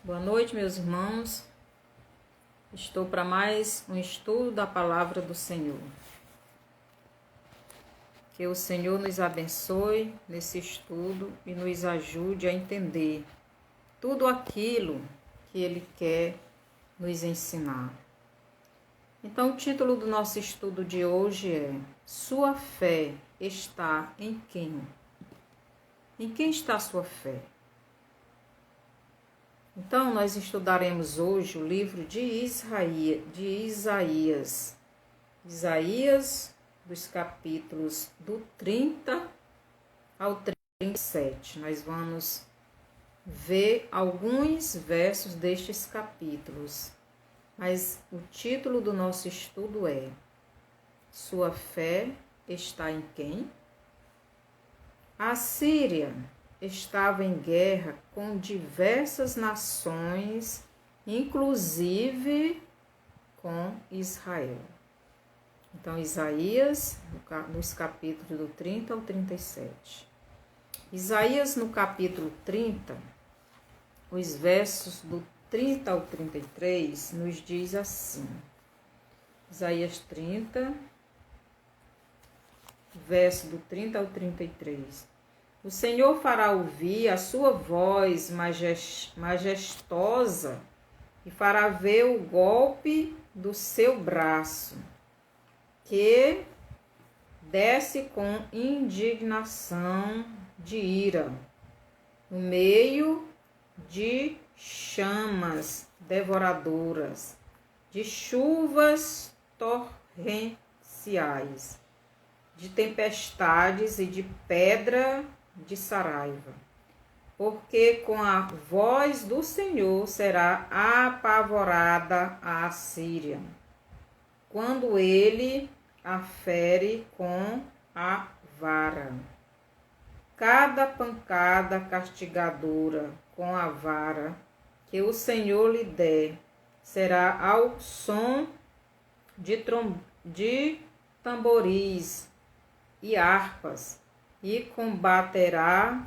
Boa noite, meus irmãos. Estou para mais um estudo da palavra do Senhor. Que o Senhor nos abençoe nesse estudo e nos ajude a entender tudo aquilo que Ele quer nos ensinar. Então, o título do nosso estudo de hoje é: Sua fé está em quem? Em quem está a sua fé? Então, nós estudaremos hoje o livro de Isaías. Isaías, dos capítulos do 30 ao 37. Nós vamos ver alguns versos destes capítulos. Mas o título do nosso estudo é: Sua fé está em quem? A Síria estava em guerra com diversas nações, inclusive com Israel. Então, Isaías, nos capítulos do 30 ao 37. Isaías, no capítulo 30, os versos do 30 ao 33, nos diz assim. Isaías 30, verso do 30 ao 33. O Senhor fará ouvir a sua voz majestosa e fará ver o golpe do seu braço, que desce com indignação de ira, no meio de chamas devoradoras, de chuvas torrenciais, de tempestades e de pedra de saraiva, porque com a voz do Senhor será apavorada a Assíria, quando ele a fere com a vara. Cada pancada castigadora com a vara que o Senhor lhe der será ao som de tamboris e harpas, e combaterá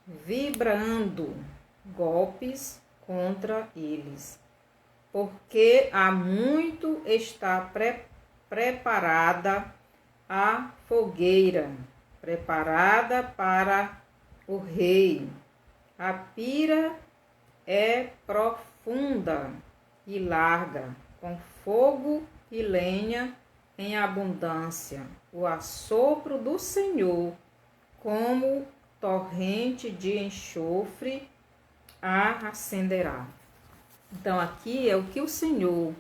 vibrando golpes contra eles, porque há muito está preparada a fogueira, preparada para o rei. A pira é profunda e larga, com fogo e lenha em abundância. O assopro do Senhor, como torrente de enxofre, a acenderá. Então, aqui é o que o Senhor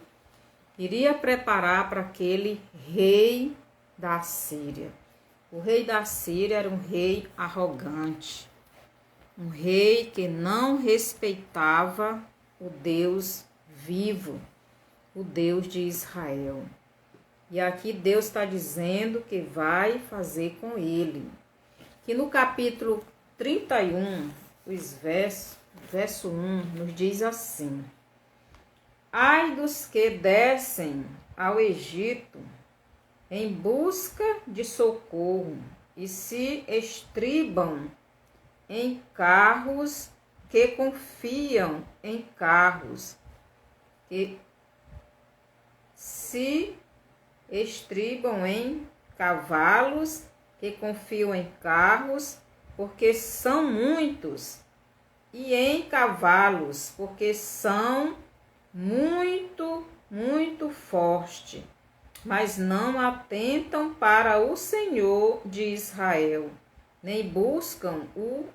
iria preparar para aquele rei da Síria. O rei da Síria era um rei arrogante, um rei que não respeitava o Deus vivo, o Deus de Israel. E aqui Deus está dizendo que vai fazer com ele. Que no capítulo 31, verso 1, nos diz assim: Ai dos que descem ao Egito em busca de socorro e se estribam em carros, que confiam em carros, e se estribam em cavalos, que confiam em carros, porque são muitos, e em cavalos, porque são muito fortes, mas não atentam para o Senhor de Israel, nem buscam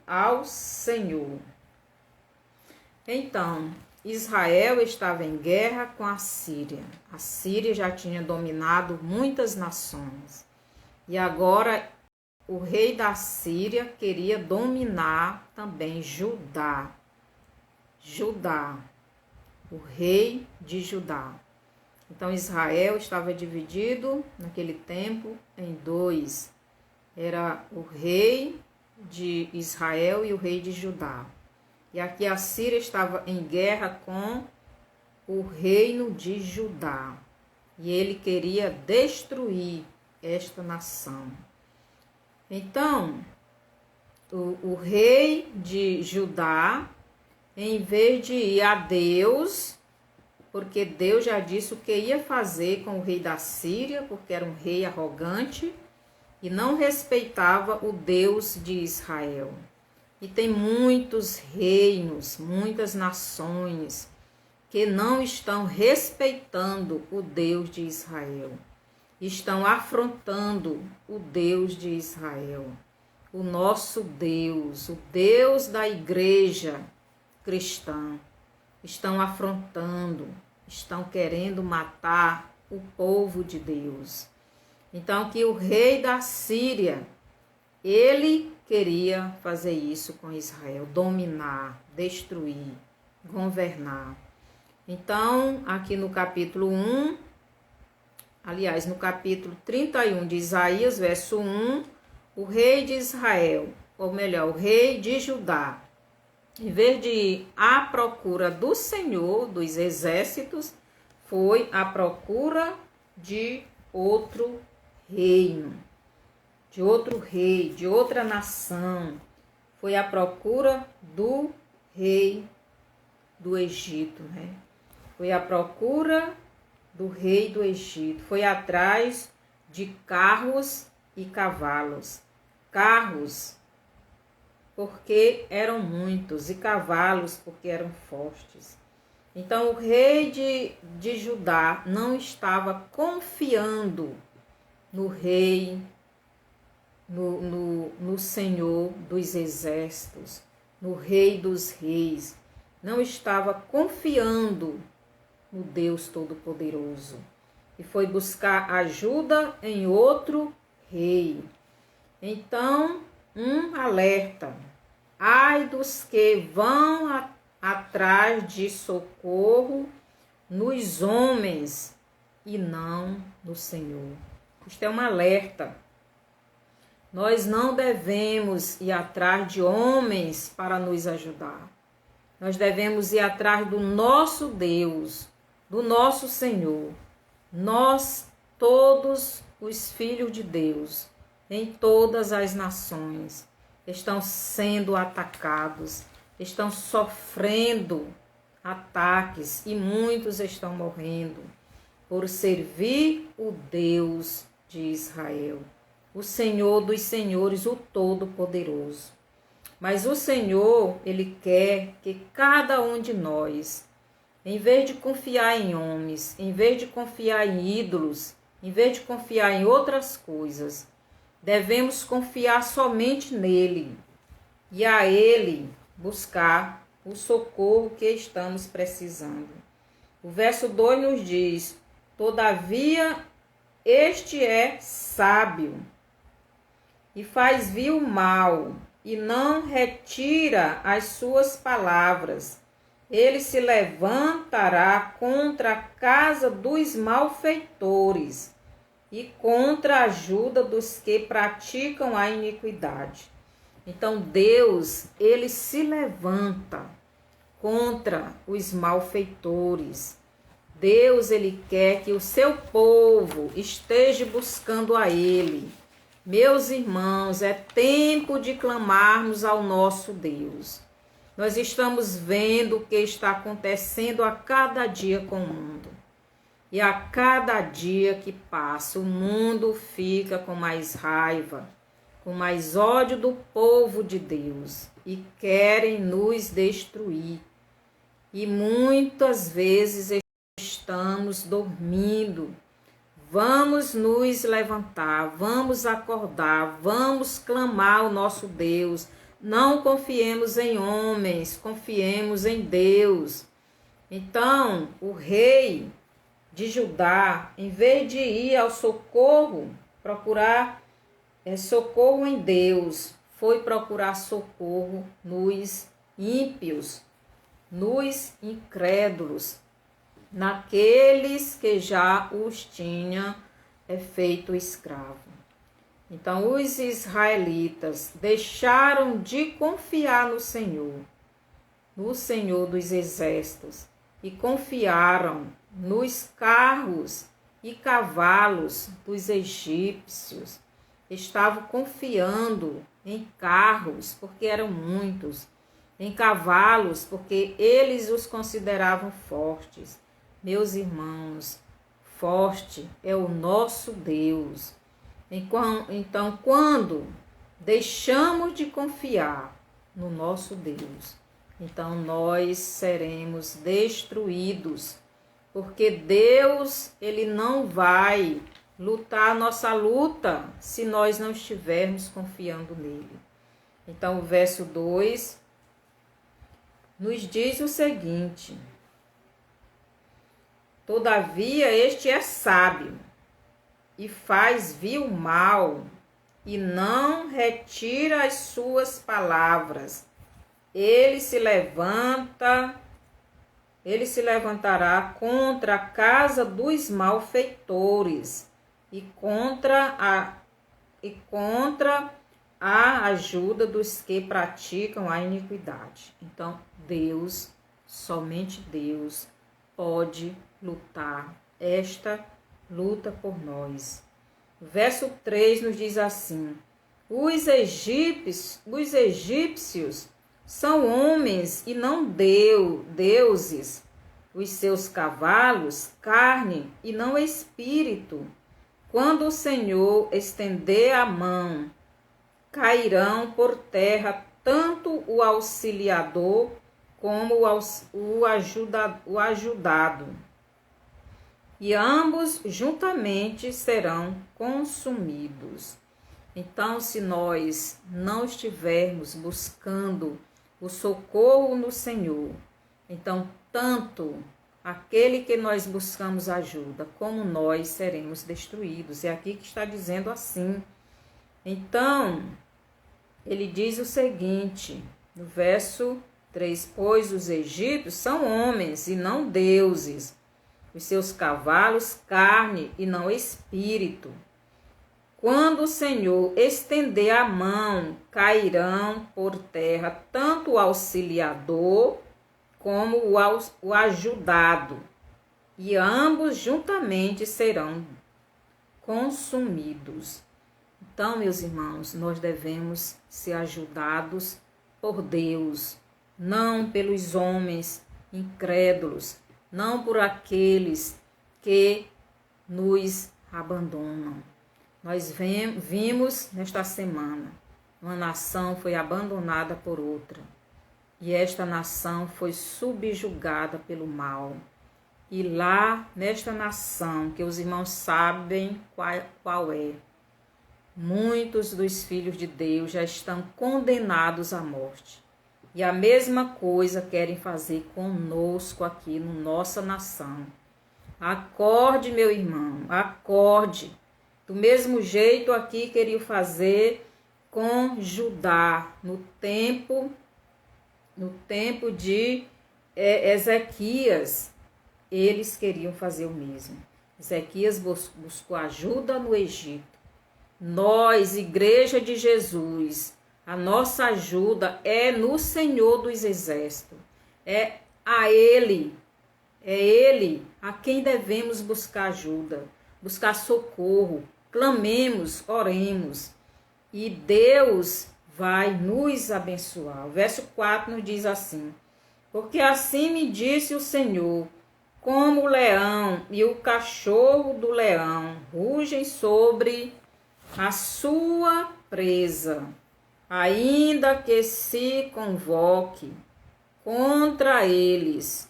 ao Senhor. Então, Israel estava em guerra com a Síria. A Síria já tinha dominado muitas nações. E agora o rei da Síria queria dominar também Judá. O rei de Judá. Então Israel estava dividido naquele tempo em dois. Era o rei de Israel e o rei de Judá. E aqui a Síria estava em guerra com o reino de Judá. E ele queria destruir esta nação. Então, o rei de Judá em vez de ir a Deus, porque Deus já disse o que ia fazer com o rei da Síria, porque era um rei arrogante e não respeitava o Deus de Israel. E tem muitos reinos, muitas nações que não estão respeitando o Deus de Israel. Estão afrontando o Deus de Israel. O nosso Deus, o Deus da igreja cristã. Estão afrontando, estão querendo matar o povo de Deus. Então, que o rei da Síria, ele queria fazer isso com Israel, dominar, destruir, governar. Então, aqui no capítulo 1, aliás, no capítulo 31 de Isaías, verso 1, o rei de Israel, ou melhor, o rei de Judá, em vez de ir à procura do Senhor, dos exércitos, foi à procura de outro reino, de outro rei, de outra nação. Foi à procura do rei do Egito, né? Foi à procura do rei do Egito. Foi atrás de carros e cavalos. Carros, porque eram muitos, e cavalos, porque eram fortes. Então, o rei de Judá não estava confiando no rei, no Senhor dos exércitos, no rei dos reis. Não estava confiando no Deus Todo-Poderoso. E foi buscar ajuda em outro rei. Então, um alerta: ai dos que vão atrás de socorro nos homens e não no Senhor. Isto é um alerta. Nós não devemos ir atrás de homens para nos ajudar. Nós devemos ir atrás do nosso Deus, do nosso Senhor. Nós, todos os filhos de Deus, em todas as nações, estão sendo atacados, estão sofrendo ataques e muitos estão morrendo por servir o Deus de Israel, o Senhor dos senhores, o Todo-Poderoso. Mas o Senhor, Ele quer que cada um de nós, em vez de confiar em homens, em vez de confiar em ídolos, em vez de confiar em outras coisas, devemos confiar somente nele e a ele buscar o socorro que estamos precisando. O verso 2 nos diz: todavia este é sábio e faz vir o mal e não retira as suas palavras. Ele se levantará contra a casa dos malfeitores e contra a ajuda dos que praticam a iniquidade. Então Deus, Ele se levanta contra os malfeitores. Deus, Ele quer que o seu povo esteja buscando a Ele. Meus irmãos, é tempo de clamarmos ao nosso Deus. Nós estamos vendo o que está acontecendo a cada dia com o mundo. E a cada dia que passa, o mundo fica com mais raiva, com mais ódio do povo de Deus e querem nos destruir. E muitas vezes estamos dormindo. Vamos nos levantar, vamos acordar, vamos clamar ao nosso Deus. Não confiemos em homens, confiemos em Deus. Então, o rei de Judá, em vez de ir ao socorro, procurar socorro em Deus, foi procurar socorro nos ímpios, nos incrédulos, naqueles que já os tinha feito escravo. Então, os israelitas deixaram de confiar no Senhor dos exércitos, e confiaram nos carros e cavalos dos egípcios. Estavam confiando em carros, porque eram muitos, em cavalos, porque eles os consideravam fortes. Meus irmãos, forte é o nosso Deus. Então, quando deixamos de confiar no nosso Deus, então nós seremos destruídos, porque Deus, ele não vai lutar a nossa luta se nós não estivermos confiando nele. Então, o verso 2 nos diz o seguinte: todavia este é sábio e faz vil mal e não retira as suas palavras. Ele se levantará contra a casa dos malfeitores e contra a ajuda dos que praticam a iniquidade. Então, Deus, somente Deus, pode lutar esta luta por nós. O verso 3 nos diz assim: os egípcios são homens e não deuses, os seus cavalos, carne e não espírito. Quando o Senhor estender a mão, cairão por terra tanto o auxiliador como o ajudado, e ambos juntamente serão consumidos. Então, se nós não estivermos buscando o socorro no Senhor, então tanto aquele que nós buscamos ajuda, como nós seremos destruídos. É aqui que está dizendo assim. Então, ele diz o seguinte, no verso 3, pois os egípcios são homens e não deuses, os seus cavalos carne e não espírito. Quando o Senhor estender a mão, cairão por terra tanto o auxiliador como o ajudado, e ambos juntamente serão consumidos. Então, meus irmãos, nós devemos ser ajudados por Deus, não pelos homens incrédulos, não por aqueles que nos abandonam. Nós vimos nesta semana, uma nação foi abandonada por outra, e esta nação foi subjugada pelo mal. E lá, nesta nação, que os irmãos sabem qual é, muitos dos filhos de Deus já estão condenados à morte. E a mesma coisa querem fazer conosco aqui na nossa nação. Acorde, meu irmão, acorde. Do mesmo jeito aqui queriam fazer com Judá, no tempo de Ezequias, eles queriam fazer o mesmo. Ezequias buscou ajuda no Egito. Nós, Igreja de Jesus, a nossa ajuda é no Senhor dos Exércitos. É Ele a quem devemos buscar ajuda, buscar socorro. Clamemos, oremos, e Deus vai nos abençoar. O verso 4 nos diz assim: porque assim me disse o Senhor, como o leão e o cachorro do leão rugem sobre a sua presa, ainda que se convoque contra eles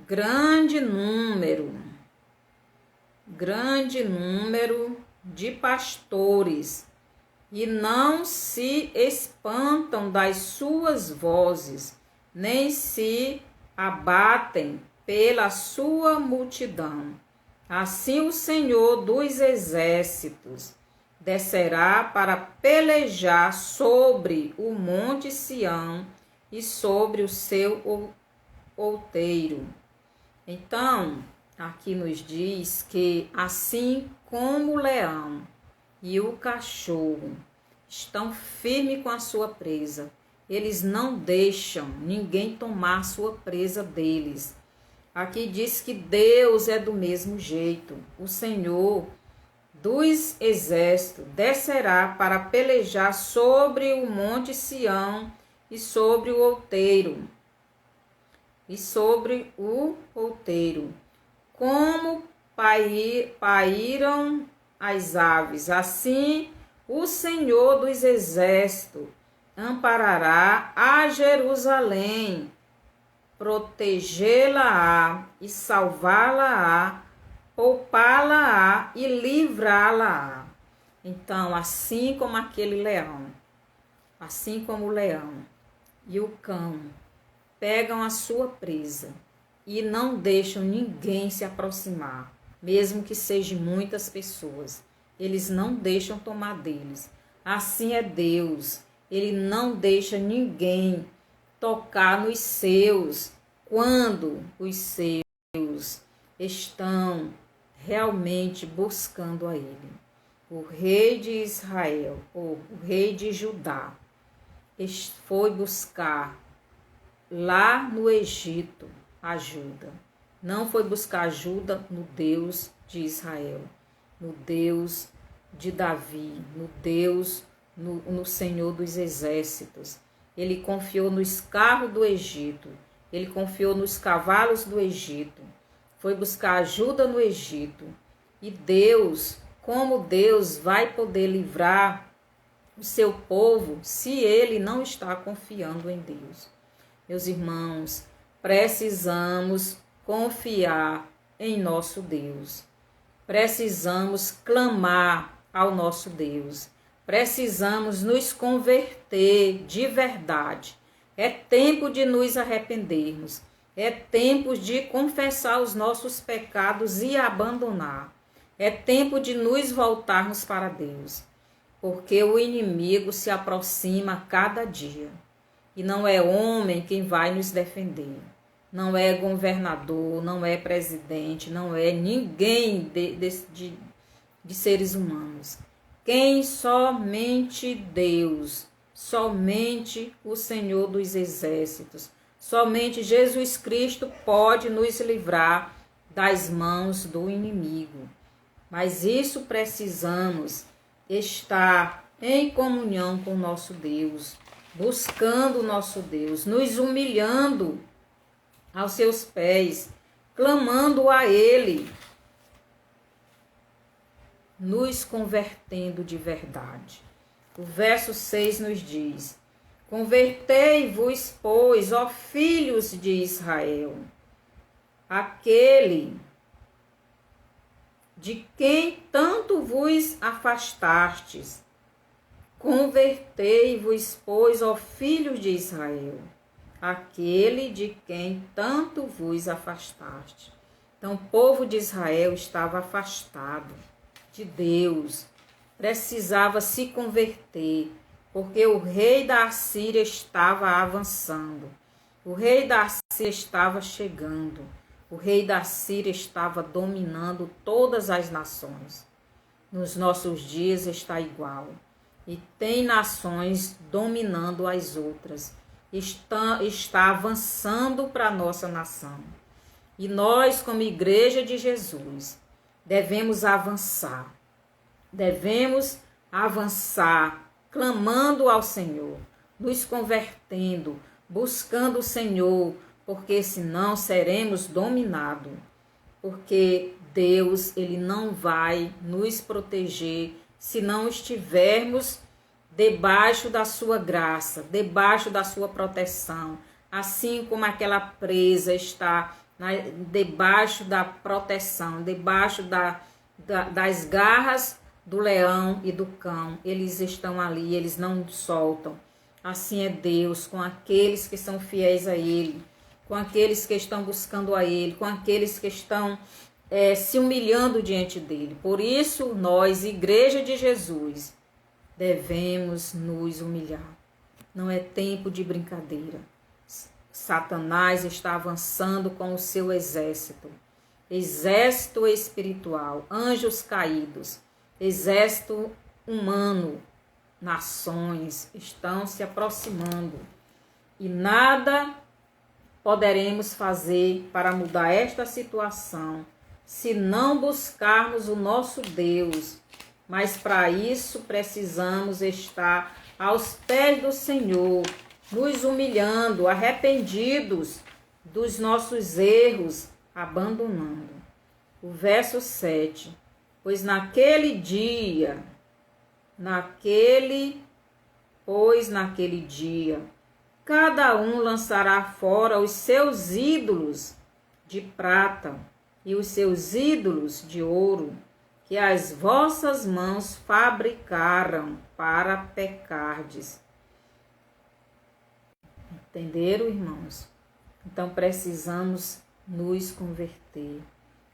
grande número de pastores, e não se espantam das suas vozes, nem se abatem pela sua multidão. Assim o Senhor dos exércitos descerá para pelejar sobre o monte Sião e sobre o seu outeiro. Então, aqui nos diz que assim como o leão e o cachorro estão firmes com a sua presa, eles não deixam ninguém tomar a sua presa deles. Aqui diz que Deus é do mesmo jeito. O Senhor, dos exércitos descerá para pelejar sobre o monte Sião e sobre o outeiro. Como paíram as aves, assim o Senhor dos exércitos amparará a Jerusalém, protegê-la-á e salvá-la-á, poupá-la-á e livrá-la-á. Então, assim como aquele leão, assim como o leão e o cão pegam a sua presa e não deixam ninguém se aproximar, mesmo que sejam muitas pessoas, eles não deixam tomar deles. Assim é Deus, ele não deixa ninguém tocar nos seus, quando os seus estão realmente buscando a ele. O rei de Israel, ou o rei de Judá, foi buscar lá no Egito ajuda. Não foi buscar ajuda no Deus de Israel, no Deus de Davi, no Deus, no Senhor dos exércitos. Ele confiou nos carros do Egito, ele confiou nos cavalos do Egito, foi buscar ajuda no Egito. E Deus, como Deus vai poder livrar o seu povo se ele não está confiando em Deus? Meus irmãos, precisamos confiar em nosso Deus. Precisamos clamar ao nosso Deus. Precisamos nos converter de verdade. É tempo de nos arrependermos. É tempo de confessar os nossos pecados e abandonar. É tempo de nos voltarmos para Deus. Porque o inimigo se aproxima a cada dia. E não é homem quem vai nos defender. Não é governador, não é presidente, não é ninguém de seres humanos. Quem? Somente Deus, somente o Senhor dos exércitos, somente Jesus Cristo pode nos livrar das mãos do inimigo. Mas isso precisamos estar em comunhão com o nosso Deus, buscando o nosso Deus, nos humilhando aos seus pés, clamando a Ele, nos convertendo de verdade. O verso 6 nos diz: convertei-vos, pois, ó filhos de Israel, aquele de quem tanto vos afastastes. Convertei-vos, pois, ó filhos de Israel, aquele de quem tanto vos afastaste. Então, o povo de Israel estava afastado de Deus, precisava se converter, porque o rei da Assíria estava avançando, o rei da Assíria estava chegando, o rei da Assíria estava dominando todas as nações. Nos nossos dias está igual. E tem nações dominando as outras. Está avançando para a nossa nação. E nós, como igreja de Jesus, devemos avançar. Devemos avançar, clamando ao Senhor, nos convertendo, buscando o Senhor, porque senão seremos dominados. Porque Deus, ele não vai nos proteger se não estivermos debaixo da sua graça, debaixo da sua proteção. Assim como aquela presa está debaixo da proteção, debaixo das garras do leão e do cão. Eles estão ali, eles não soltam. Assim é Deus com aqueles que são fiéis a Ele, com aqueles que estão buscando a Ele, com aqueles que estão se humilhando diante dEle. Por isso, nós, Igreja de Jesus, devemos nos humilhar. Não é tempo de brincadeira. Satanás está avançando com o seu exército. Exército espiritual, anjos caídos, exército humano, nações estão se aproximando. E nada poderemos fazer para mudar esta situação se não buscarmos o nosso Deus, Mas para isso precisamos estar aos pés do Senhor, nos humilhando, arrependidos dos nossos erros, abandonando. O verso 7. Pois naquele dia, cada um lançará fora os seus ídolos de prata e os seus ídolos de ouro, que as vossas mãos fabricaram para pecardes. Entenderam, irmãos? Então precisamos nos converter,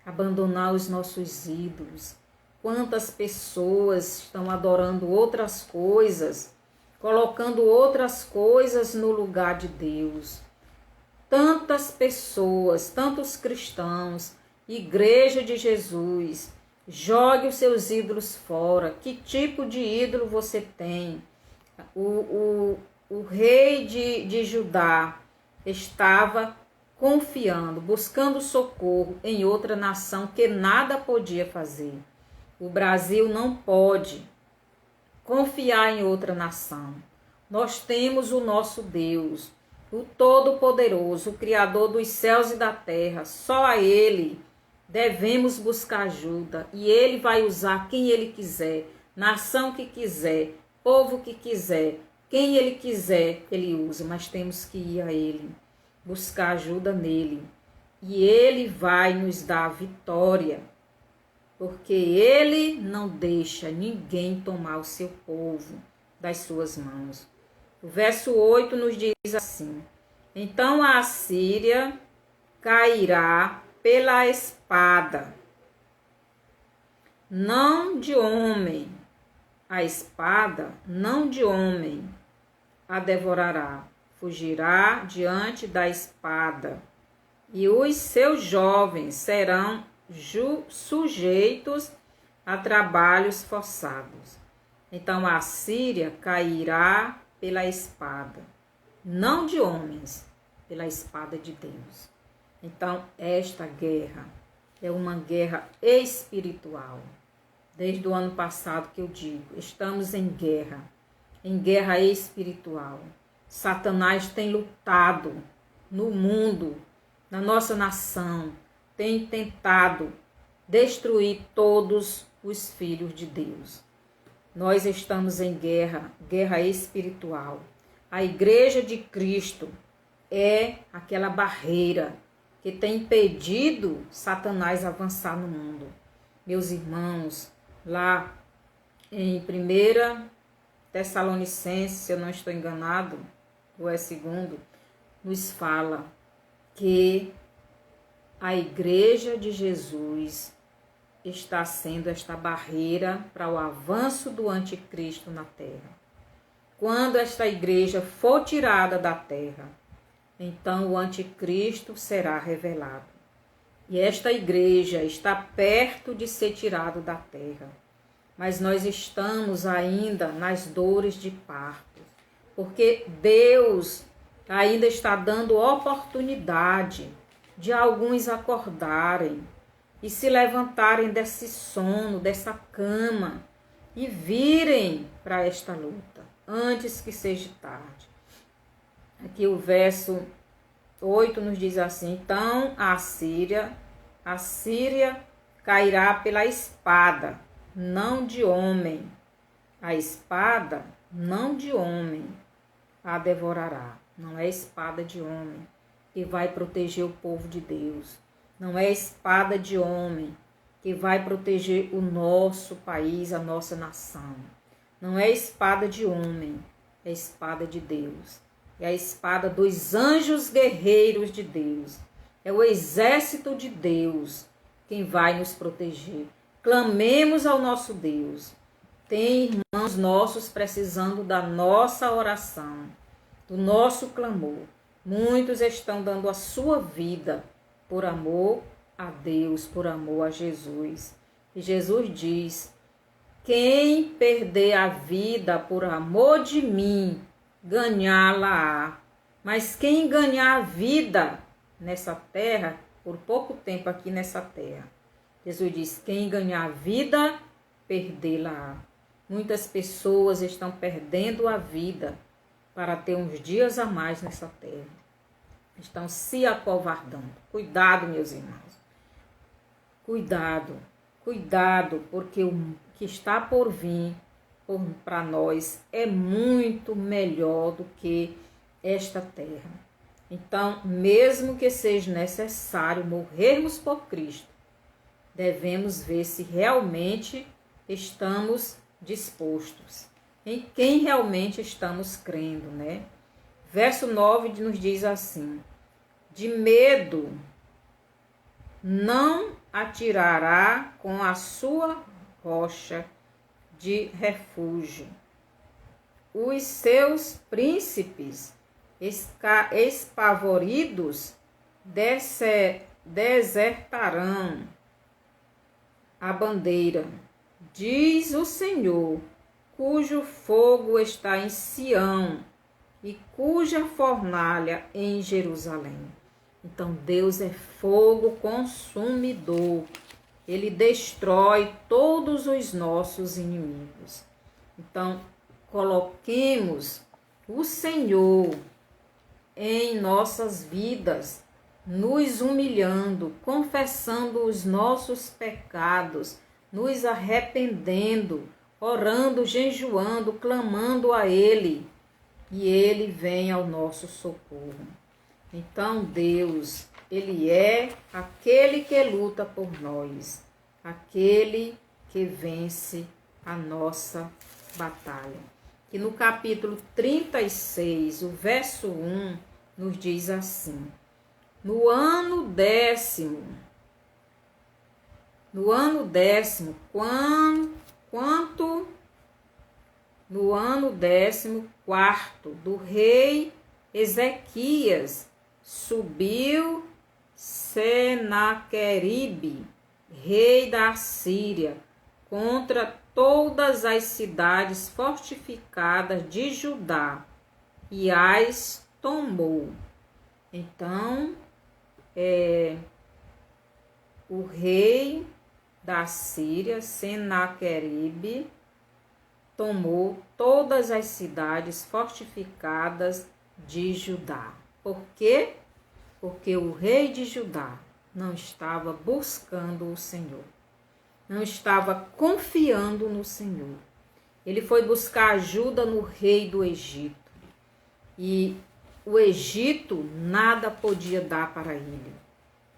abandonar os nossos ídolos. Quantas pessoas estão adorando outras coisas, colocando outras coisas no lugar de Deus. Tantas pessoas, tantos cristãos, Igreja de Jesus, jogue os seus ídolos fora. Que tipo de ídolo você tem? O rei de Judá estava confiando, buscando socorro em outra nação que nada podia fazer. O Brasil não pode confiar em outra nação. Nós temos o nosso Deus, o Todo-Poderoso, o Criador dos céus e da terra. Só a Ele devemos buscar ajuda e Ele vai usar quem Ele quiser, nação que quiser, povo que quiser, quem Ele quiser, Ele usa, mas temos que ir a Ele, buscar ajuda nele e Ele vai nos dar a vitória, porque Ele não deixa ninguém tomar o seu povo das suas mãos. O verso 8 nos diz assim: então a Assíria cairá pela espada, não de homem, a espada não de homem a devorará, fugirá diante da espada, e os seus jovens serão sujeitos a trabalhos forçados. Então a Síria cairá pela espada, não de homens, pela espada de Deus. Então esta guerra é uma guerra espiritual. Desde o ano passado que eu digo, estamos em guerra espiritual. Satanás tem lutado no mundo, na nossa nação, tem tentado destruir todos os filhos de Deus. Nós estamos em guerra espiritual. A Igreja de Cristo é aquela barreira que tem impedido Satanás avançar no mundo. Meus irmãos, lá em 1 Tessalonicenses, se eu não estou enganado, ou é 2, nos fala que a Igreja de Jesus está sendo esta barreira para o avanço do anticristo na terra. Quando esta igreja for tirada da terra, então o anticristo será revelado. E esta igreja está perto de ser tirado da terra. Mas nós estamos ainda nas dores de parto, porque Deus ainda está dando oportunidade de alguns acordarem e se levantarem desse sono, dessa cama e virem para esta luta, antes que seja tarde. Aqui o verso 8 nos diz assim: então a Síria cairá pela espada, não de homem. A espada, não de homem, a devorará. Não é espada de homem que vai proteger o povo de Deus. Não é espada de homem que vai proteger o nosso país, a nossa nação. Não é espada de homem, é espada de Deus. É a espada dos anjos guerreiros de Deus. É o exército de Deus quem vai nos proteger. Clamemos ao nosso Deus. Tem irmãos nossos precisando da nossa oração, do nosso clamor. Muitos estão dando a sua vida por amor a Deus, por amor a Jesus. E Jesus diz: quem perder a vida por amor de mim, ganhá-la-á. Mas quem ganhar a vida nessa terra, por pouco tempo aqui nessa terra, Jesus diz: quem ganhar a vida, perdê-la. Muitas pessoas estão perdendo a vida para ter uns dias a mais nessa terra. Estão se acovardando. Cuidado, meus irmãos. Cuidado, cuidado, porque o que está por vir para nós é muito melhor do que esta terra. Então, mesmo que seja necessário morrermos por Cristo, devemos ver se realmente estamos dispostos, em quem realmente estamos crendo, né? Verso 9 nos diz assim: de medo não atirará com a sua rocha de refúgio. Os seus príncipes espavoridos desertarão a bandeira, diz o Senhor, cujo fogo está em Sião e cuja fornalha em Jerusalém. Então Deus é fogo consumidor. Ele destrói todos os nossos inimigos. Então, coloquemos o Senhor em nossas vidas, nos humilhando, confessando os nossos pecados, nos arrependendo, orando, jejuando, clamando a Ele, e Ele vem ao nosso socorro. Então, Deus, Ele é aquele que luta por nós, aquele que vence a nossa batalha. E no capítulo 36, o verso 1, nos diz assim: no ano décimo, no ano 14º do rei Ezequias, subiu Senaqueribe, rei da Assíria, contra todas as cidades fortificadas de Judá e as tomou. Então, o rei da Síria, Senaqueribe, tomou todas as cidades fortificadas de Judá. Por quê? Porque o rei de Judá não estava buscando o Senhor, não estava confiando no Senhor. Ele foi buscar ajuda no rei do Egito. E o Egito nada podia dar para ele.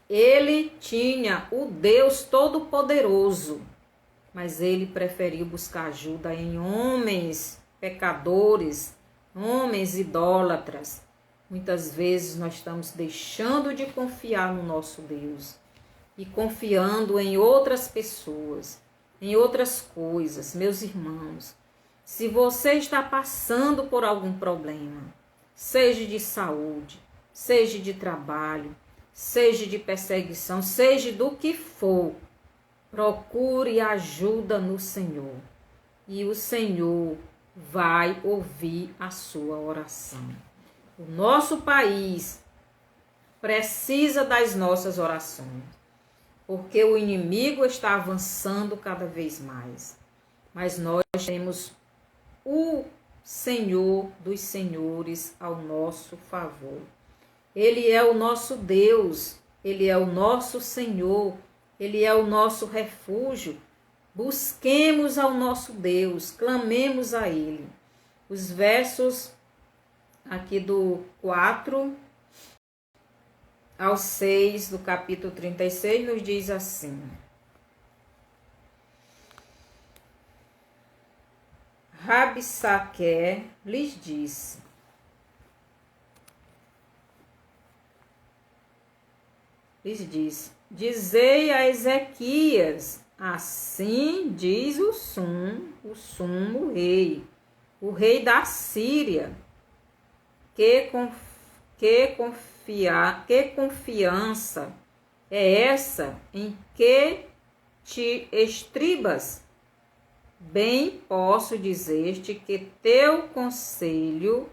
Ele tinha o Deus Todo-Poderoso, mas ele preferiu buscar ajuda em homens pecadores, homens idólatras. Muitas vezes nós estamos deixando de confiar no nosso Deus e confiando em outras pessoas, em outras coisas. Meus irmãos, se você está passando por algum problema, seja de saúde, seja de trabalho, seja de perseguição, seja do que for, procure ajuda no Senhor. E o Senhor vai ouvir a sua oração. O nosso país precisa das nossas orações, porque o inimigo está avançando cada vez mais. Mas nós temos o Senhor dos senhores ao nosso favor. Ele é o nosso Deus, Ele é o nosso Senhor, Ele é o nosso refúgio. Busquemos ao nosso Deus, clamemos a Ele. Os versos aqui do 4 ao 6 do capítulo 36 nos diz assim: Rabsaque lhes disse: dizei a Ezequias, assim diz o sumo rei, o rei da Síria, que confiança é essa em que te estribas? Bem posso dizer-te que teu conselho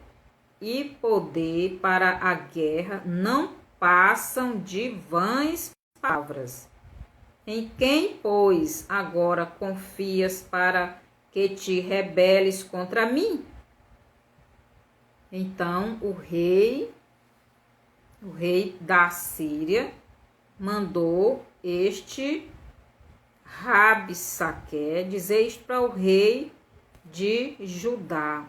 e poder para a guerra não passam de vãs palavras. Em quem, pois, agora confias para que te rebeles contra mim? Então o rei da Síria, mandou este Rabsaque dizer isto para o rei de Judá.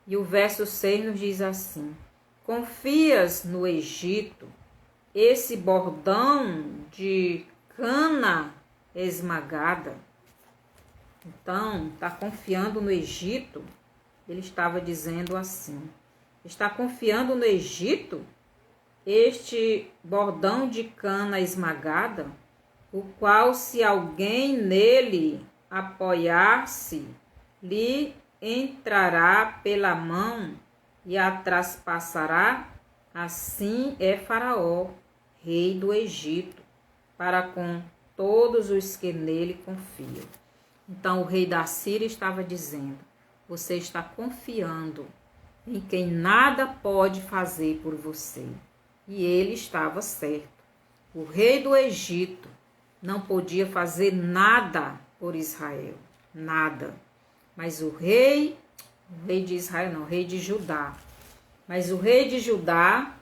E o verso 6 nos diz assim: confias no Egito, esse bordão de cana esmagada? Então, está confiando no Egito? Ele estava dizendo assim: está confiando no Egito, este bordão de cana esmagada, o qual, se alguém nele apoiar-se, lhe entrará pela mão e a traspassará? Assim é Faraó, rei do Egito, para com todos os que nele confiam. Então o rei da Síria estava dizendo: você está confiando em quem nada pode fazer por você. E ele estava certo. O rei do Egito não podia fazer nada por Israel, nada. Mas o rei de Israel não, o rei de Judá. Mas o rei de Judá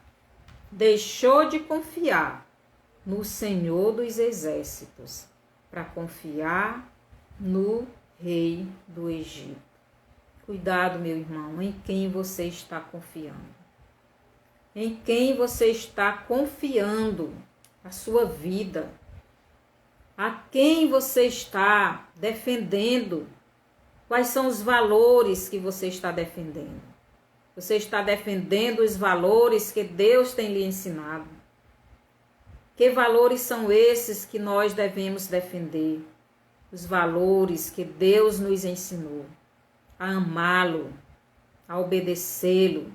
deixou de confiar no Senhor dos Exércitos para confiar no rei do Egito. Cuidado, meu irmão, em quem você está confiando. Em quem você está confiando a sua vida. A quem você está defendendo. Quais são os valores que você está defendendo? Você está defendendo os valores que Deus tem lhe ensinado. Que valores são esses que nós devemos defender? Os valores que Deus nos ensinou a amá-lo, a obedecê-lo,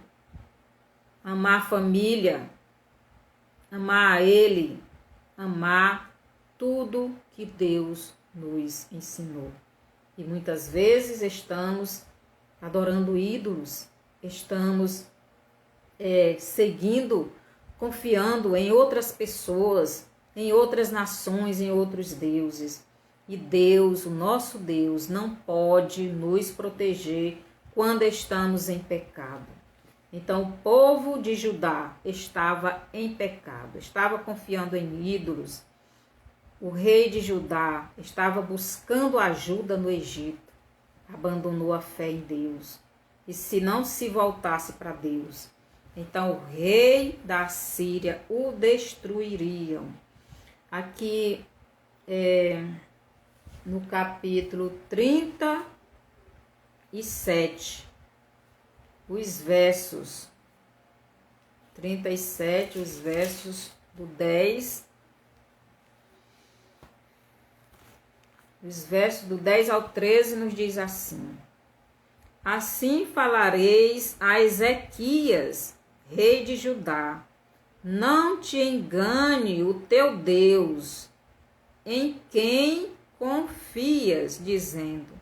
amar a família, amar a Ele, amar tudo que Deus nos ensinou. E muitas vezes estamos adorando ídolos, estamos seguindo, confiando em outras pessoas, em outras nações, em outros deuses. E Deus, o nosso Deus, não pode nos proteger quando estamos em pecado. Então o povo de Judá estava em pecado, estava confiando em ídolos. O rei de Judá estava buscando ajuda no Egito, abandonou a fé em Deus. E se não se voltasse para Deus, então o rei da Síria o destruiriam. Aqui no capítulo 37, os versos 37, os versos do 10, os versos do 10 ao 13 nos diz assim: assim falareis a Ezequias, rei de Judá: não te engane o teu Deus, em quem confias, dizendo: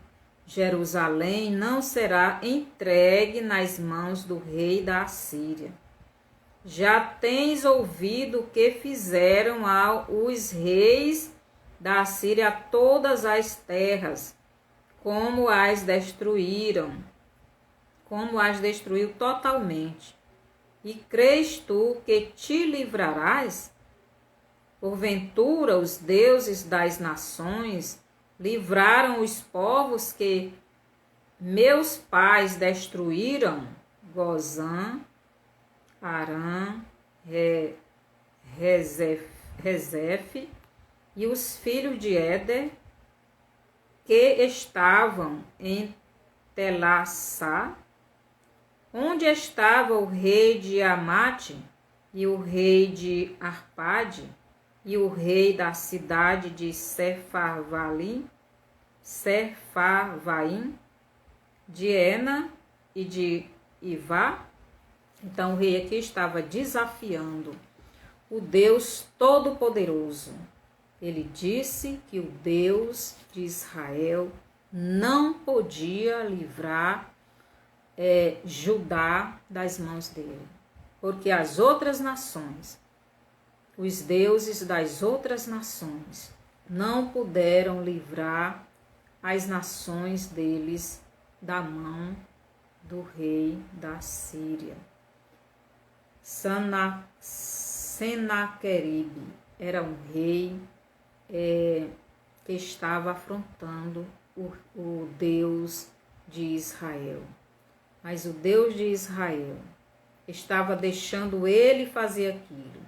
Jerusalém não será entregue nas mãos do rei da Assíria. Já tens ouvido o que fizeram os reis da Assíria a todas as terras, como as destruiu totalmente. E crês tu que te livrarás? Porventura os deuses das nações livraram os povos que meus pais destruíram? Gozã, Arã, Rezefe e os filhos de Éder, que estavam em Telassá, onde estava o rei de Amate e o rei de Arpade e o rei da cidade de Sepharvaim, de Ena e de Ivá. Então o rei aqui estava desafiando o Deus Todo-Poderoso. Ele disse que o Deus de Israel não podia livrar Judá das mãos dele, porque as outras nações, os deuses das outras nações, não puderam livrar as nações deles da mão do rei da Síria. Senaqueribe era um rei que estava afrontando o Deus de Israel. Mas o Deus de Israel estava deixando ele fazer aquilo,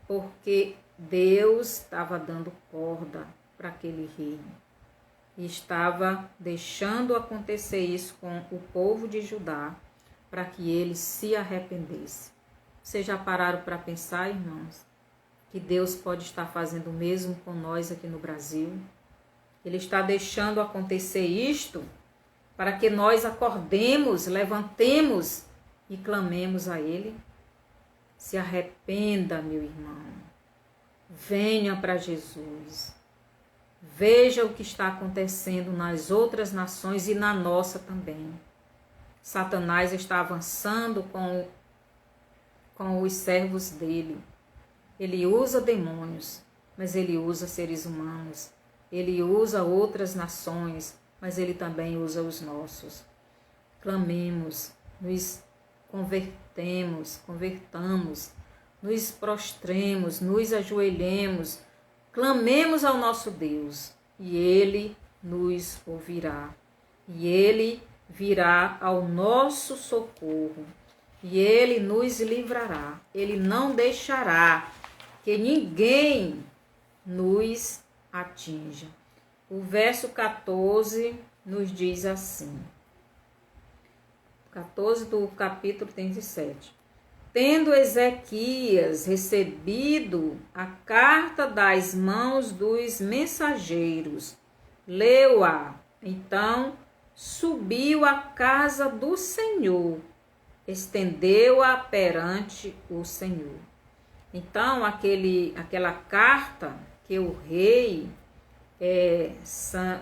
porque Deus estava dando corda para aquele rei. E estava deixando acontecer isso com o povo de Judá, para que eles se arrependessem. Vocês já pararam para pensar, irmãos, que Deus pode estar fazendo o mesmo com nós aqui no Brasil? Ele está deixando acontecer isto para que nós acordemos, levantemos e clamemos a Ele. Se arrependa, meu irmão. Venha para Jesus. Veja o que está acontecendo nas outras nações e na nossa também. Satanás está avançando com os servos dele. Ele usa demônios, mas ele usa seres humanos. Ele usa outras nações, mas ele também usa os nossos. Clamemos, nos convertamos, nos prostremos, nos ajoelhemos, clamemos ao nosso Deus e Ele nos ouvirá. E Ele virá ao nosso socorro e Ele nos livrará. Ele não deixará que ninguém nos atinja. O verso 14 nos diz assim, 14 do capítulo 37. Tendo Ezequias recebido a carta das mãos dos mensageiros, leu-a, então subiu à casa do Senhor, estendeu-a perante o Senhor. Então, aquela carta que o rei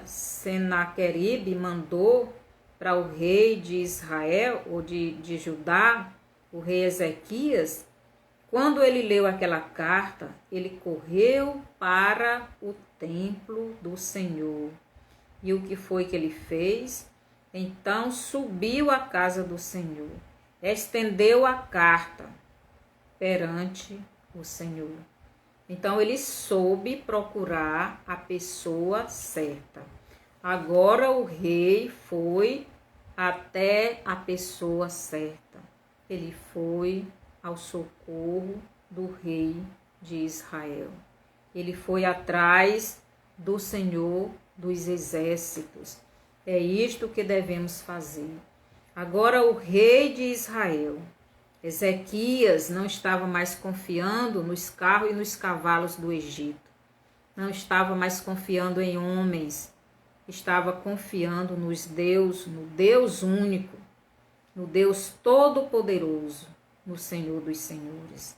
Senaqueribe mandou para o rei de Israel, ou de Judá, o rei Ezequias, quando ele leu aquela carta, ele correu para o templo do Senhor. E o que foi que ele fez? Então subiu à casa do Senhor, estendeu a carta perante o Senhor. Então ele soube procurar a pessoa certa. Agora o rei foi até a pessoa certa. Ele foi ao socorro do rei de Israel. Ele foi atrás do Senhor dos exércitos. É isto que devemos fazer. Agora o rei de Israel, Ezequias, não estava mais confiando nos carros e nos cavalos do Egito. Não estava mais confiando em homens. Estava confiando no Deus único, no Deus todo-poderoso, no Senhor dos Senhores.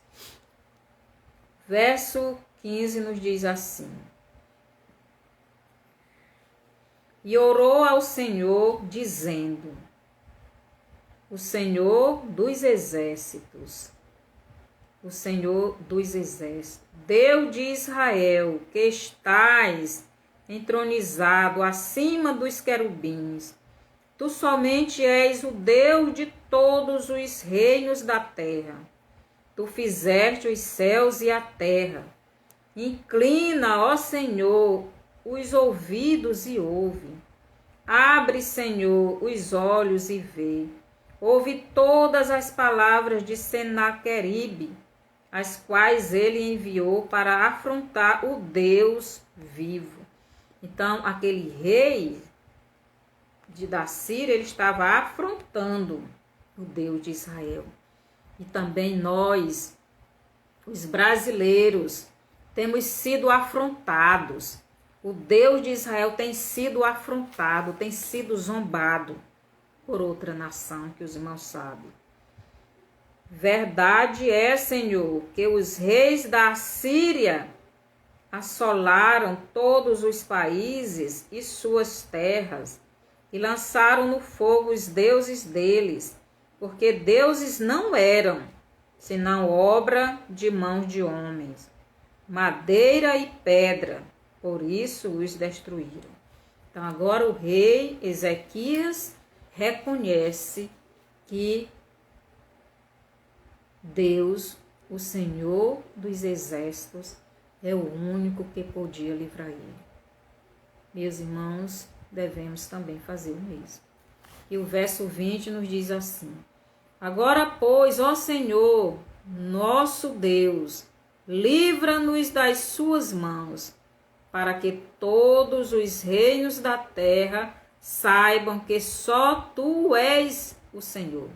Verso 15 nos diz assim: E orou ao Senhor, dizendo, o Senhor dos exércitos, Deus de Israel, que estás entronizado acima dos querubins, tu somente és o Deus de todos os reinos da terra. Tu fizeste os céus e a terra. Inclina, ó Senhor, os ouvidos e ouve. Abre, Senhor, os olhos e vê. Ouve todas as palavras de Senaqueribe, as quais ele enviou para afrontar o Deus vivo. Então, aquele rei da Síria, ele estava afrontando o Deus de Israel. E também nós, os brasileiros, temos sido afrontados. O Deus de Israel tem sido afrontado, tem sido zombado por outra nação, que os irmãos sabem. Verdade é, Senhor, que os reis da Síria assolaram todos os países e suas terras, e lançaram no fogo os deuses deles, porque deuses não eram, senão obra de mãos de homens, madeira e pedra, por isso os destruíram. Então agora o rei Ezequias reconhece que Deus, o Senhor dos exércitos, é o único que podia livrar ele. Meus irmãos, devemos também fazer o mesmo. E o verso 20 nos diz assim: agora, pois, ó Senhor, nosso Deus, livra-nos das suas mãos, para que todos os reinos da terra saibam que só tu és o Senhor.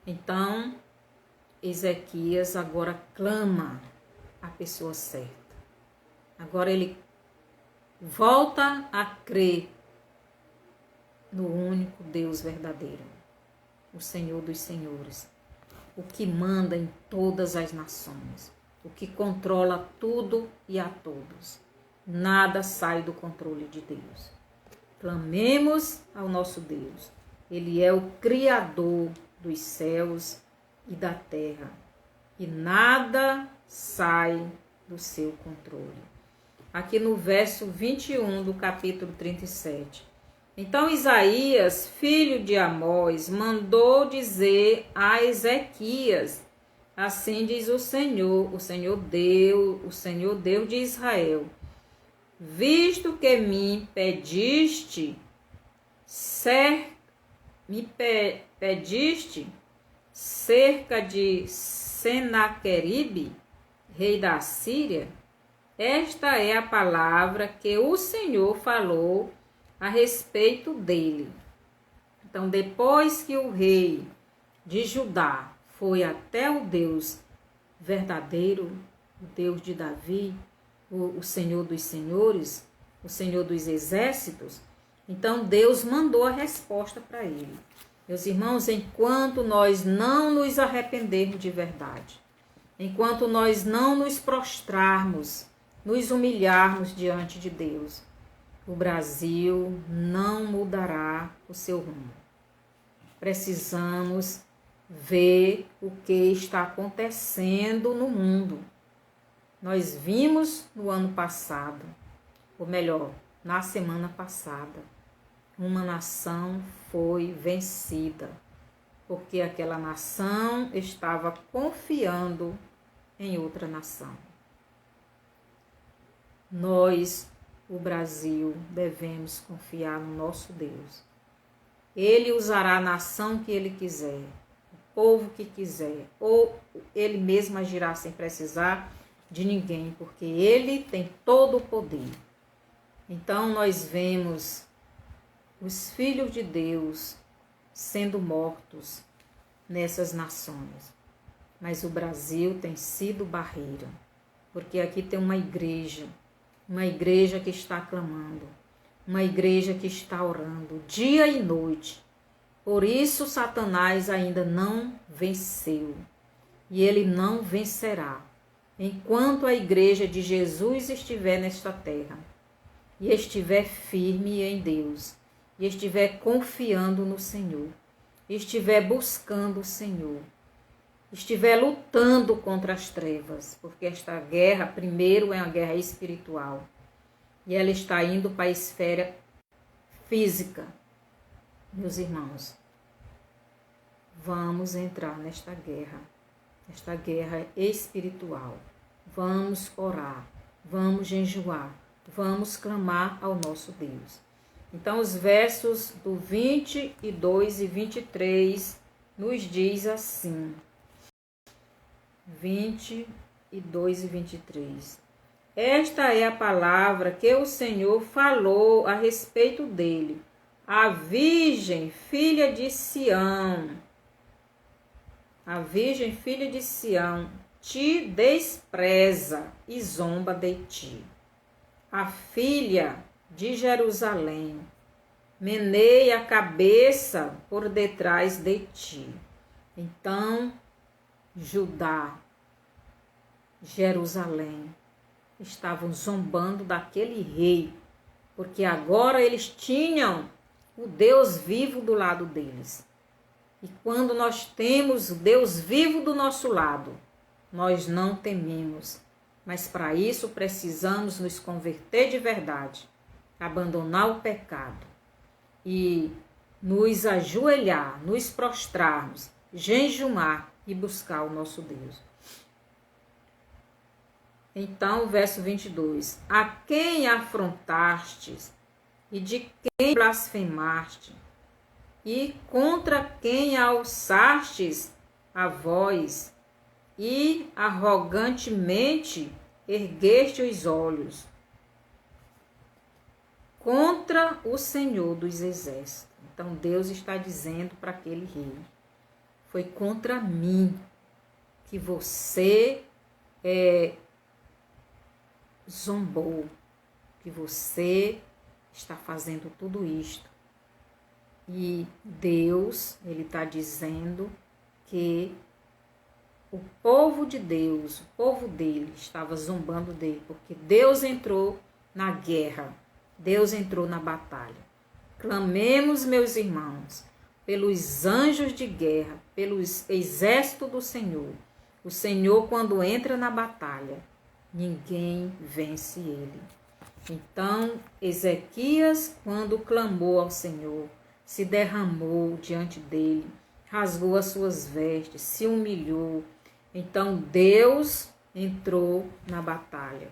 Então, Ezequias agora clama a pessoa certa. Agora ele volta a crer no único Deus verdadeiro, o Senhor dos senhores, o que manda em todas as nações, o que controla tudo e a todos. Nada sai do controle de Deus. Clamemos ao nosso Deus. Ele é o Criador dos céus e da terra, e nada sai do seu controle. Aqui no verso 21 do capítulo 37. Então Isaías, filho de Amós, mandou dizer a Ezequias: assim diz o Senhor Deus de Israel: visto que me pediste cerca de Senaqueribe, rei da Síria, esta é a palavra que o Senhor falou a respeito dele. Então, depois que o rei de Judá foi até o Deus verdadeiro, o Deus de Davi, o Senhor dos senhores, o Senhor dos exércitos, então Deus mandou a resposta para ele. Meus irmãos, enquanto nós não nos arrependermos de verdade, enquanto nós não nos prostrarmos, nos humilharmos diante de Deus, o Brasil não mudará o seu rumo. Precisamos ver o que está acontecendo no mundo. Nós vimos no ano passado, ou melhor, na semana passada, uma nação foi vencida, porque aquela nação estava confiando em outra nação. Nós, o Brasil, devemos confiar no nosso Deus. Ele usará a nação que ele quiser, o povo que quiser, ou ele mesmo agirá sem precisar de ninguém, porque ele tem todo o poder. Então nós vemos os filhos de Deus sendo mortos nessas nações. Mas o Brasil tem sido barreira, porque aqui tem uma igreja que está clamando, uma igreja que está orando dia e noite. Por isso Satanás ainda não venceu, e ele não vencerá, enquanto a igreja de Jesus estiver nesta terra, e estiver firme em Deus, e estiver confiando no Senhor, estiver buscando o Senhor, estiver lutando contra as trevas, porque esta guerra, primeiro, é uma guerra espiritual, e ela está indo para a esfera física. Meus irmãos, vamos entrar nesta guerra espiritual. Vamos orar, vamos jejuar, vamos clamar ao nosso Deus. Então, os versos do 22 e 23 nos diz assim, 22 e 23. Esta é a palavra que o Senhor falou a respeito dele. A virgem filha de Sião, te despreza e zomba de ti. A filha de Jerusalém meneia a cabeça por detrás de ti. Então, Judá, Jerusalém, estavam zombando daquele rei, porque agora eles tinham o Deus vivo do lado deles. E quando nós temos o Deus vivo do nosso lado, nós não tememos, Mas para isso precisamos nos converter de verdade, abandonar o pecado e nos ajoelhar, nos prostrarmos, jejumar e buscar o nosso Deus. Então, verso 22. A quem afrontastes e de quem blasfemaste? E contra quem alçastes a voz e arrogantemente ergueste os olhos? Contra o Senhor dos Exércitos. Então Deus está dizendo para aquele rei: foi contra mim que você zombou, que você está fazendo tudo isto. E Deus, ele está dizendo que o povo de Deus, o povo dele, estava zombando dele, porque Deus entrou na guerra, Deus entrou na batalha. Clamemos, meus irmãos, pelos anjos de guerra, pelos exércitos do Senhor. O Senhor, quando entra na batalha, ninguém vence ele. Então, Ezequias, quando clamou ao Senhor, se derramou diante dele, rasgou as suas vestes, se humilhou. Então, Deus entrou na batalha.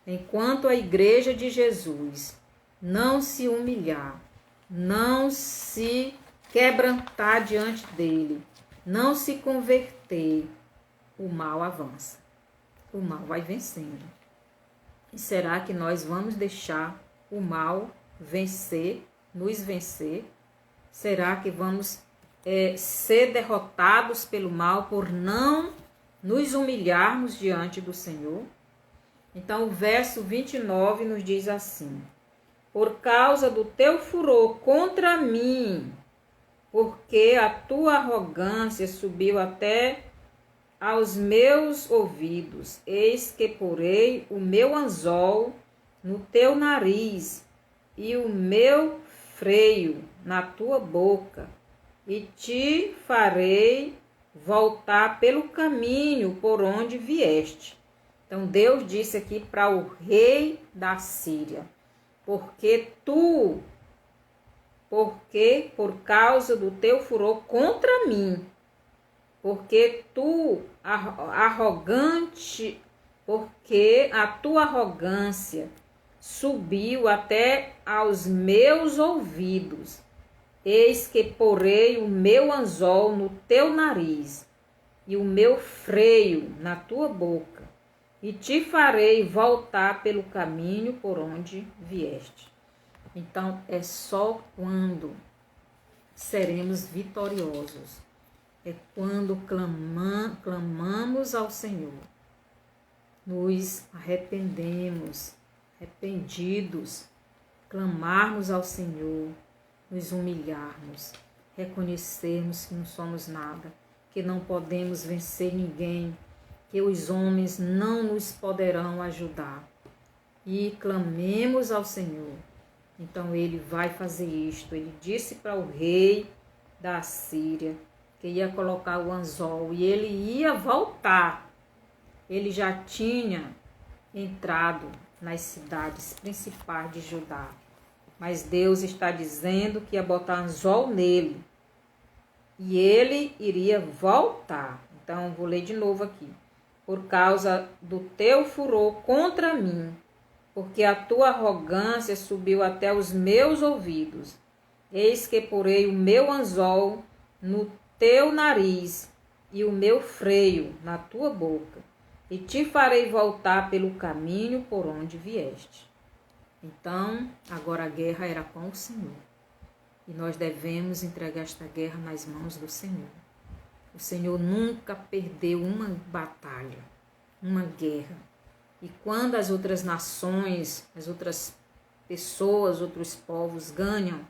Enquanto a igreja de Jesus não se humilhar, não se quebrantar diante dele, não se converter, o mal avança. O mal vai vencendo. E será que nós vamos deixar o mal vencer, nos vencer? Será que vamos ser derrotados pelo mal por não nos humilharmos diante do Senhor? Então o verso 29 nos diz assim: por causa do teu furor contra mim, porque a tua arrogância subiu até aos meus ouvidos, eis que porei o meu anzol no teu nariz e o meu freio na tua boca, e te farei voltar pelo caminho por onde vieste. Então Deus disse aqui para o rei da Síria: porque por causa do teu furor contra mim, porque a tua arrogância subiu até aos meus ouvidos, eis que porei o meu anzol no teu nariz e o meu freio na tua boca, e te farei voltar pelo caminho por onde vieste. Então, é só quando seremos vitoriosos, é quando clamamos ao Senhor, nos arrependidos, clamarmos ao Senhor, nos humilharmos, reconhecermos que não somos nada, que não podemos vencer ninguém, que os homens não nos poderão ajudar. E clamemos ao Senhor. Então ele vai fazer isto. Ele disse para o rei da Síria que ia colocar o anzol e ele ia voltar. Ele já tinha entrado nas cidades principais de Judá. Mas Deus está dizendo que ia botar anzol nele. E ele iria voltar. Então, vou ler de novo aqui. Por causa do teu furor contra mim, porque a tua arrogância subiu até os meus ouvidos. Eis que porei o meu anzol no teu nariz e o meu freio na tua boca, e te farei voltar pelo caminho por onde vieste. Então, agora a guerra era com o Senhor. E nós devemos entregar esta guerra nas mãos do Senhor. O Senhor nunca perdeu uma batalha, uma guerra. E quando as outras nações, as outras pessoas, outros povos ganham,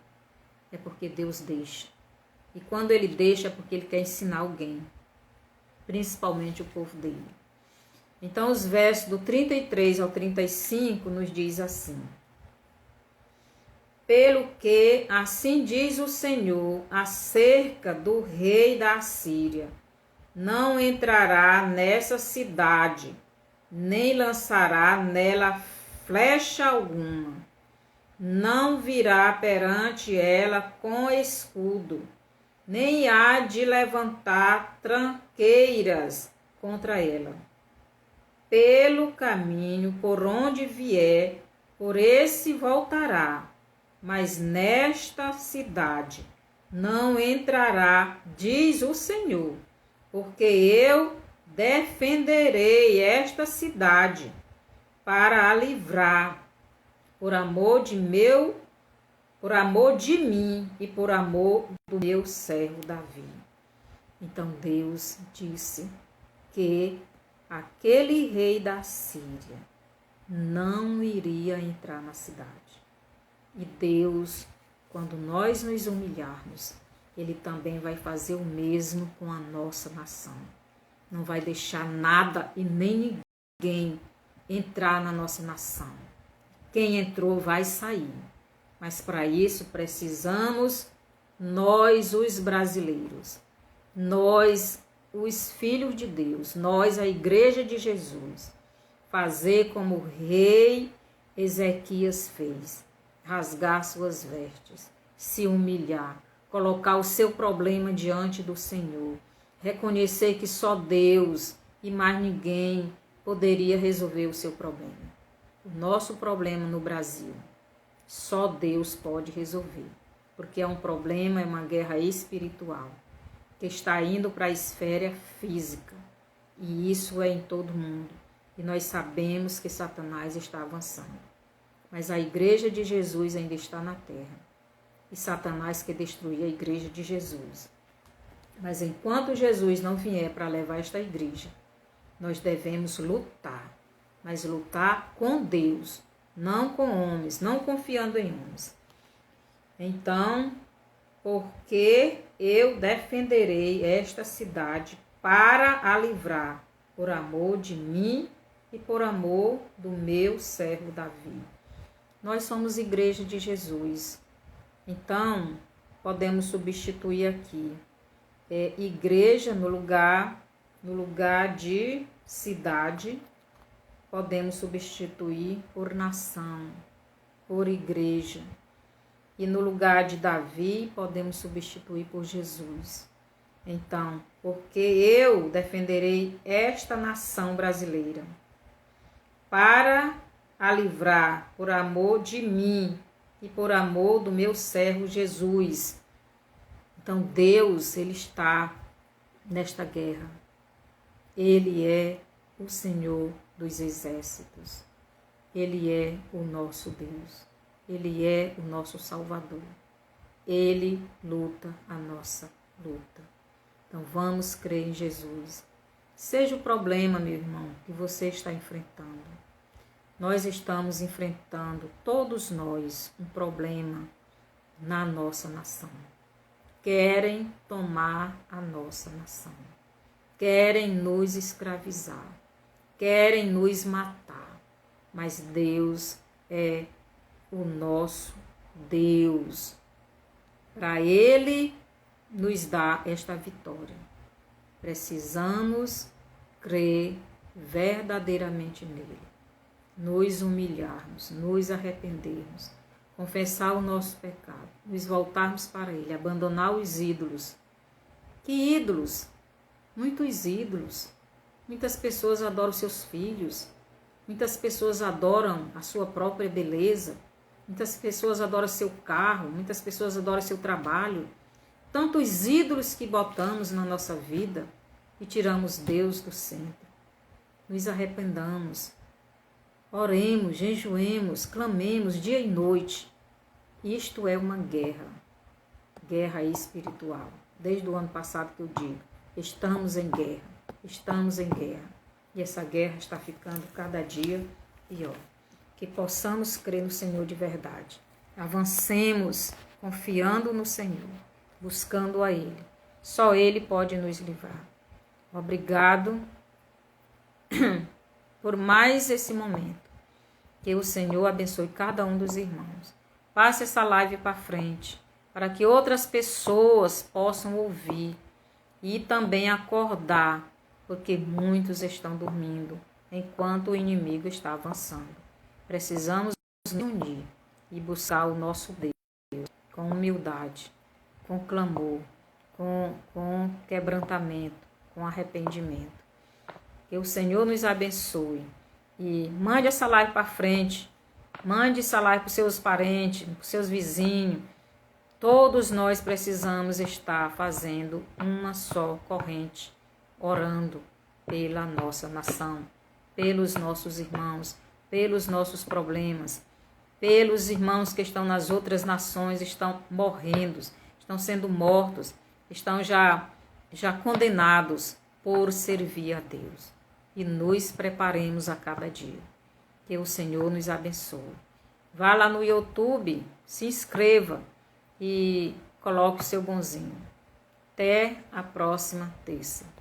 é porque Deus deixa. E quando Ele deixa é porque Ele quer ensinar alguém, principalmente o povo dele. Então os versos do 33 ao 35 nos diz assim: pelo que assim diz o Senhor acerca do rei da Síria: não entrará nessa cidade, nem lançará nela flecha alguma. Não virá perante ela com escudo, nem há de levantar tranqueiras contra ela. Pelo caminho por onde vier, por esse voltará, mas nesta cidade não entrará, diz o Senhor, porque eu defenderei esta cidade para a livrar, por amor de mim e por amor do meu servo Davi. Então Deus disse que aquele rei da Síria não iria entrar na cidade. E Deus, quando nós nos humilharmos, Ele também vai fazer o mesmo com a nossa nação. Não vai deixar nada e nem ninguém entrar na nossa nação. Quem entrou vai sair. Mas para isso precisamos nós, os brasileiros, nós, os filhos de Deus, nós, a Igreja de Jesus, fazer como o rei Ezequias fez, rasgar suas vestes, se humilhar, colocar o seu problema diante do Senhor, reconhecer que só Deus e mais ninguém poderia resolver o seu problema. O nosso problema no Brasil, só Deus pode resolver, porque é um problema, é uma guerra espiritual, que está indo para a esfera física, e isso é em todo mundo, e nós sabemos que Satanás está avançando, mas a Igreja de Jesus ainda está na terra, e Satanás quer destruir a Igreja de Jesus. Mas enquanto Jesus não vier para levar esta igreja, nós devemos lutar, mas lutar com Deus, não com homens, não confiando em homens. Então, porque eu defenderei esta cidade para a livrar, por amor de mim e por amor do meu servo Davi. Nós somos igreja de Jesus, então podemos substituir aqui igreja no lugar de cidade, podemos substituir por nação, por igreja. E no lugar de Davi, podemos substituir por Jesus. Então, porque eu defenderei esta nação brasileira para a livrar por amor de mim e por amor do meu servo Jesus. Então, Deus, Ele está nesta guerra. Ele é o Senhor dos exércitos. Ele é o nosso Deus. Ele é o nosso Salvador. Ele luta a nossa luta. Então, vamos crer em Jesus. Seja o problema, meu irmão, que você está enfrentando. Nós estamos enfrentando, todos nós, um problema na nossa nação. Querem tomar a nossa nação. Querem nos escravizar. Querem nos matar. Mas Deus é o nosso Deus. Para Ele nos dar esta vitória. Precisamos crer verdadeiramente nele. Nos humilharmos, nos arrependermos, confessar o nosso pecado, nos voltarmos para Ele, abandonar os ídolos. Que ídolos? Muitos ídolos. Muitas pessoas adoram seus filhos, muitas pessoas adoram a sua própria beleza, muitas pessoas adoram seu carro, muitas pessoas adoram seu trabalho. Tantos ídolos que botamos na nossa vida e tiramos Deus do centro. Nos arrependamos. Oremos, jejuemos, clamemos dia e noite. Isto é uma guerra espiritual. Desde o ano passado que eu digo, estamos em guerra. E essa guerra está ficando cada dia pior. Que possamos crer no Senhor de verdade. Avancemos confiando no Senhor, buscando a Ele. Só Ele pode nos livrar. Obrigado por mais esse momento. Que o Senhor abençoe cada um dos irmãos. Passe essa live para frente, para que outras pessoas possam ouvir e também acordar, porque muitos estão dormindo enquanto o inimigo está avançando. Precisamos nos unir e buscar o nosso Deus com humildade, com clamor, com quebrantamento, com arrependimento. Que o Senhor nos abençoe e mande essa live para frente, mande essa live para os seus parentes, para os seus vizinhos. Todos nós precisamos estar fazendo uma só corrente, orando pela nossa nação, pelos nossos irmãos, pelos nossos problemas, pelos irmãos que estão nas outras nações, estão morrendo, estão sendo mortos, estão já condenados por servir a Deus. E nos preparemos a cada dia. Que o Senhor nos abençoe. Vá lá no YouTube, se inscreva e coloque o seu bonzinho. Até a próxima terça.